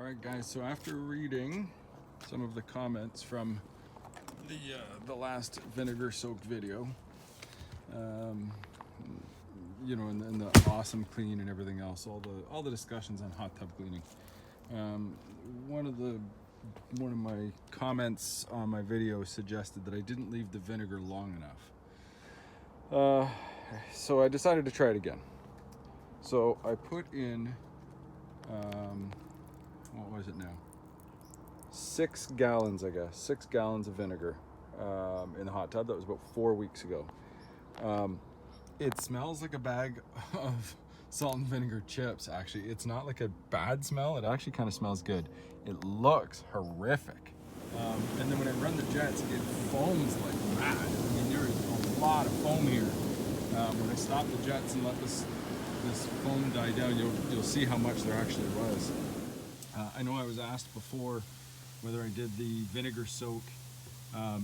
Alright guys, so after reading some of the comments from the last vinegar soaked video, you know, and the awesome clean and everything else, all the discussions on hot tub cleaning. One of my comments on my video suggested that I didn't leave the vinegar long enough. So I decided to try it again. So I put in, what was it now? 6 gallons, I guess. 6 gallons of vinegar in the hot tub. That was about 4 weeks ago. It smells like a bag of salt and vinegar chips, actually. It's not like a bad smell. It actually kind of smells good. It looks horrific. And then when I run the jets, it foams like mad. I mean, there is a lot of foam here. When I stop the jets and let this foam die down, you'll see how much there actually was. I know I was asked before whether I did the vinegar soak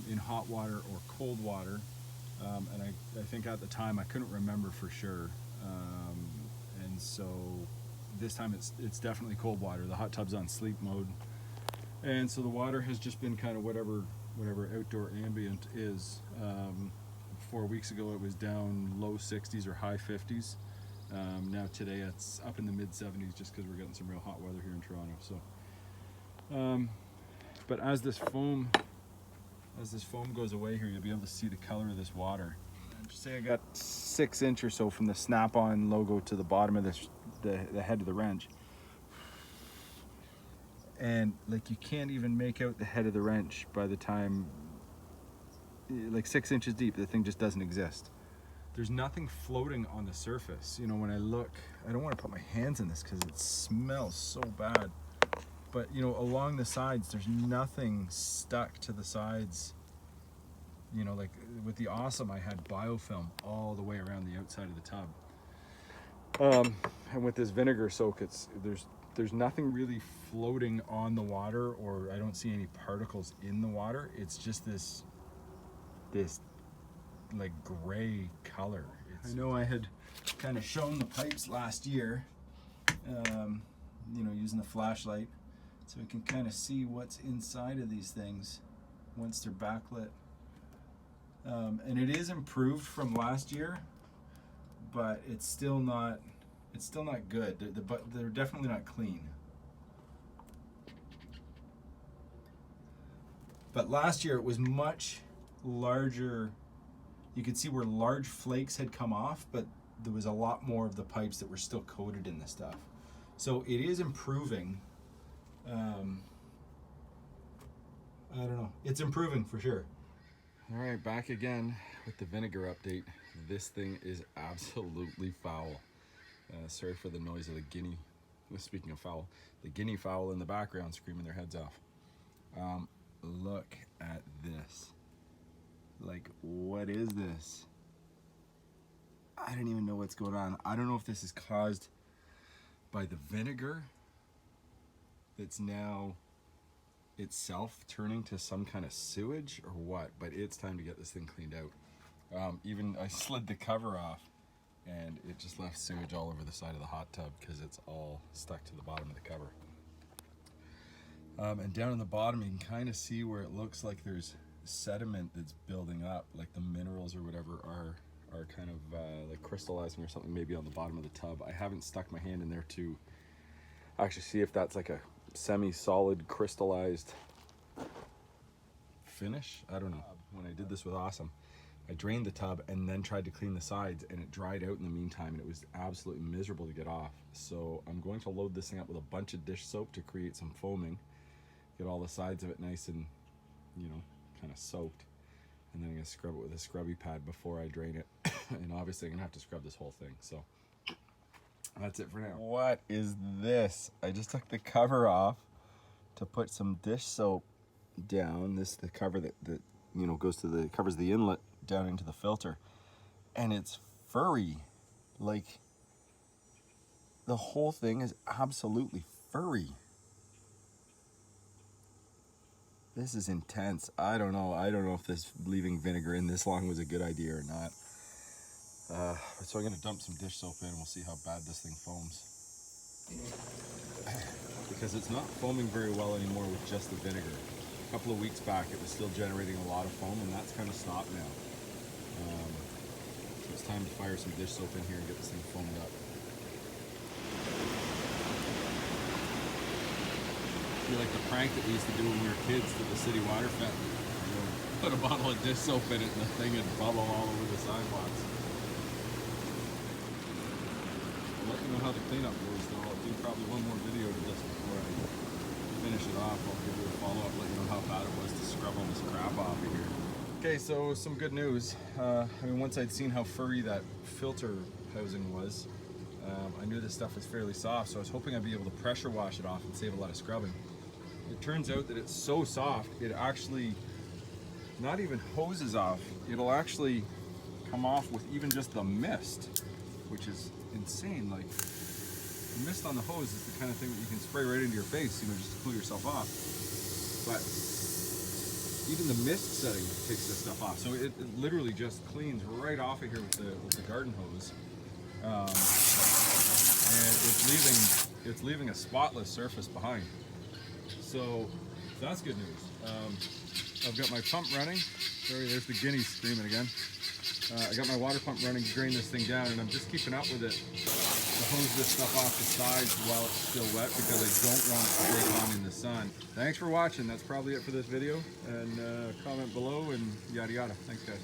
in hot water or cold water, and I think at the time I couldn't remember for sure, and so this time it's definitely cold water. The hot tub's on sleep mode, and so the water has just been kind of whatever outdoor ambient is. 4 weeks ago it was down low 60s or high 50s. Now today it's up in the mid 70s just because we're getting some real hot weather here in Toronto. So, but as this foam goes away here, you'll be able to see the color of this water. And just say I got 6 inch or so from the Snap-on logo to the bottom of the head of the wrench, and like you can't even make out the head of the wrench by the time, like 6 inches deep. The thing just doesn't exist. There's nothing floating on the surface. You know, when I look, I don't want to put my hands in this because it smells so bad. But you know, along the sides, there's nothing stuck to the sides. You know, like with the Awesome, I had biofilm all the way around the outside of the tub. And with this vinegar soak, there's nothing really floating on the water, or I don't see any particles in the water. It's just this like gray color. I know I had kind of shown the pipes last year, you know, using the flashlight, so we can kind of see what's inside of these things once they're backlit. And it is improved from last year, but it's still not good. They're definitely not clean. But last year it was much larger. You could see where large flakes had come off, but there was a lot more of the pipes that were still coated in this stuff. So it is improving. I don't know. It's improving for sure. All right, back again with the vinegar update. This thing is absolutely foul. Sorry for the noise of the guinea. Speaking of foul, the guinea fowl in the background screaming their heads off. Look at this. Like, what is this? I don't even know what's going on. I don't know if this is caused by the vinegar that's now itself turning to some kind of sewage or what, but it's time to get this thing cleaned out. Even I slid the cover off and it just left sewage all over the side of the hot tub because it's all stuck to the bottom of the cover. And down in the bottom you can kind of see where it looks like there's sediment that's building up, like the minerals or whatever are kind of like crystallizing or something, maybe on the bottom of the tub. I haven't stuck my hand in there to actually see if that's like a semi-solid crystallized finish. I don't know. When I did this with Awesome, I drained the tub and then tried to clean the sides, and it dried out in the meantime, and it was absolutely miserable to get off. So I'm going to load this thing up with a bunch of dish soap to create some foaming, get all the sides of it nice and, you know, kind of soaked, and then I'm going to scrub it with a scrubby pad before I drain it. And obviously I'm going to have to scrub this whole thing, so that's it for now. What is this? I just took the cover off to put some dish soap down. This the cover that you know covers the inlet down into the filter, and it's furry. Like, the whole thing is absolutely furry. This is intense. I don't know if this leaving vinegar in this long was a good idea or not. So I'm gonna dump some dish soap in and we'll see how bad this thing foams. because it's not foaming very well anymore with just the vinegar. A couple of weeks back it was still generating a lot of foam, and that's kind of stopped now. So it's time to fire some dish soap in here and get this thing foamed up. I feel like the prank that we used to do when we were kids to the city water fountain. You know, put a bottle of dish soap in it and the thing would bubble all over the sidewalks. I'll let you know how the cleanup goes though. I'll do probably one more video to this before I finish it off. I'll give you a follow-up, let you know how bad it was to scrub all this crap off of here. Okay, so some good news. I mean, once I'd seen how furry that filter housing was, I knew this stuff was fairly soft, so I was hoping I'd be able to pressure wash it off and save a lot of scrubbing. It turns out that it's so soft, it actually not even hoses off. It'll actually come off with even just the mist, which is insane. Like, the mist on the hose is the kind of thing that you can spray right into your face, you know, just to cool yourself off. But even the mist setting takes this stuff off. So it literally just cleans right off of here with the garden hose. And it's leaving a spotless surface behind. So that's good news. I've got my pump running. Sorry, there's the guinea screaming again. I got my water pump running to drain this thing down, and I'm just keeping up with it to hose this stuff off the sides while it's still wet, because I don't want it to break on in the sun. Thanks for watching. That's probably it for this video, and comment below and yada yada. Thanks guys.